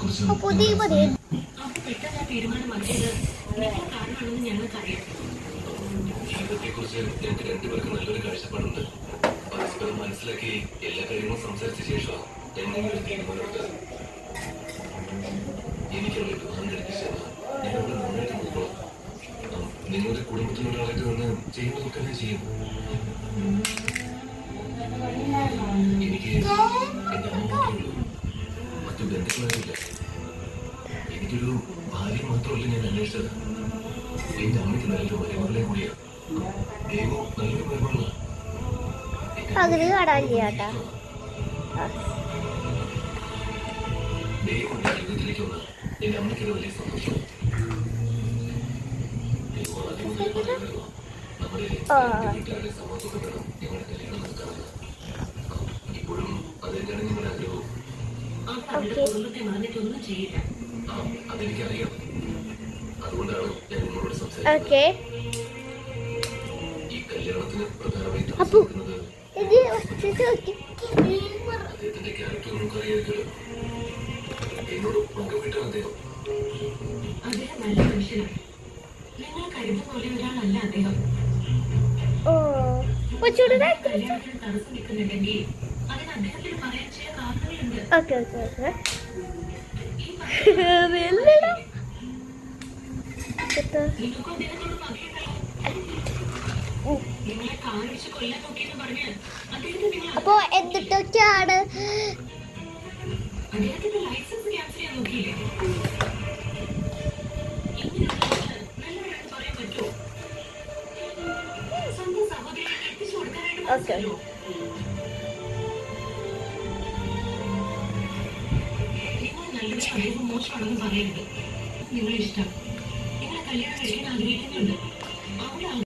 പുതിയ പുതിയ ഞങ്ങൾക്ക് രണ്ടുപേർക്കും നല്ലൊരു കാഴ്ചപ്പാടുണ്ട്. പരസ്പരം മനസ്സിലാക്കി എല്ലാ കാര്യങ്ങളും സംസാരിച്ച ശേഷമാണ് എന്തെങ്കിലും ഒരു തീരുമാനമെടുത്തത്. എനിക്കുള്ള വിവാഹം കഴിപ്പിച്ചത് ഞങ്ങളുടെ നന്നായിട്ട് നോക്കണം. നിങ്ങളുടെ കുടുംബത്തിനൊരാളായിട്ട് നിന്ന് ചെയ്യുന്നതൊക്കെ ഞാൻ ചെയ്യും. എനിക്ക് എന്റെ അമ്മ മാത്രമേ ഉള്ളൂ, മറ്റു ബന്ധുക്കളായില്ല. എനിക്കൊരു ഭാര്യ മാത്രമല്ല ഞാൻ അന്വേഷിച്ചത്, എന്റെ അമ്മയ്ക്ക് നല്ലൊരു മരുമകളെ കൂടിയാണ്. ദൈവം നല്ലൊരു മരുമകളാണ്. ദൈവം എന്റെ ജീവിതത്തിലേക്ക് വന്ന എന്റെ അമ്മയ്ക്കത് വലിയ സന്തോഷം. ദൈവം ആദ്യം മുതലേ പറയുമായിരുന്നു, നമ്മുടെ വീട്ടുകാരുടെ സമ്മതമൊക്കെ വേണം ഞങ്ങളുടെ കല്യാണം നടത്താമെന്ന്. ഇപ്പോഴും അത് തന്നെയാണ് നിങ്ങളുടെ ആഗ്രഹവും. അതെനിക്കറിയാം. അതുകൊണ്ടാണ് ഞാൻ നിങ്ങളോട് സംസാരിക്കുന്നത്. ഈ കല്യാണത്തിന് പ്രധാനമായി താമസിക്കുന്നത് അദ്ദേഹത്തിന്റെ ക്യാരക്ടർ നമുക്കറിയാമല്ലോ. എന്നോട് പങ്കുവീട്ടാണ് അദ്ദേഹം. അദ്ദേഹം നല്ല മനുഷ്യനാണ്. നിങ്ങൾ കരുതുന്ന പോലെ ഒരാളല്ല അദ്ദേഹം. കല്യാണത്തിന് തടസ്സം നിൽക്കുന്നുണ്ടെങ്കിൽ അതിന് അദ്ദേഹത്തിന് പറയാൻ ചില കാരണങ്ങളുണ്ട്. നിങ്ങൾക്കും അദ്ദേഹത്തോട് പകയുണ്ടല്ലോ. നിങ്ങളെ കാണിച്ച് കൊല്ലാൻ നോക്കിയെന്ന് പറഞ്ഞ് അദ്ദേഹത്തിന് അപ്പൊ എന്തിട്ടൊക്കെയാണ് അദ്ദേഹത്തിന്റെ ലൈസൻസ് ക്യാൻസൽ ചെയ്യാൻ നോക്കിയില്ലേ? നല്ലവരാണെന്ന് പറയാൻ പറ്റുമോ? സ്വന്തം സഹോദരിയെ എത്തിച്ചു കൊടുക്കാനായിട്ട് മനസ്സിലോ? നിങ്ങൾ നല്ലൊരു കഴിവ് മോശമാണെന്ന് പറയരുത്. നിങ്ങളെ ഇഷ്ടം, നിങ്ങളെ കല്യാണം കഴിക്കാൻ ആഗ്രഹിക്കുന്നുണ്ട്. അവിടെ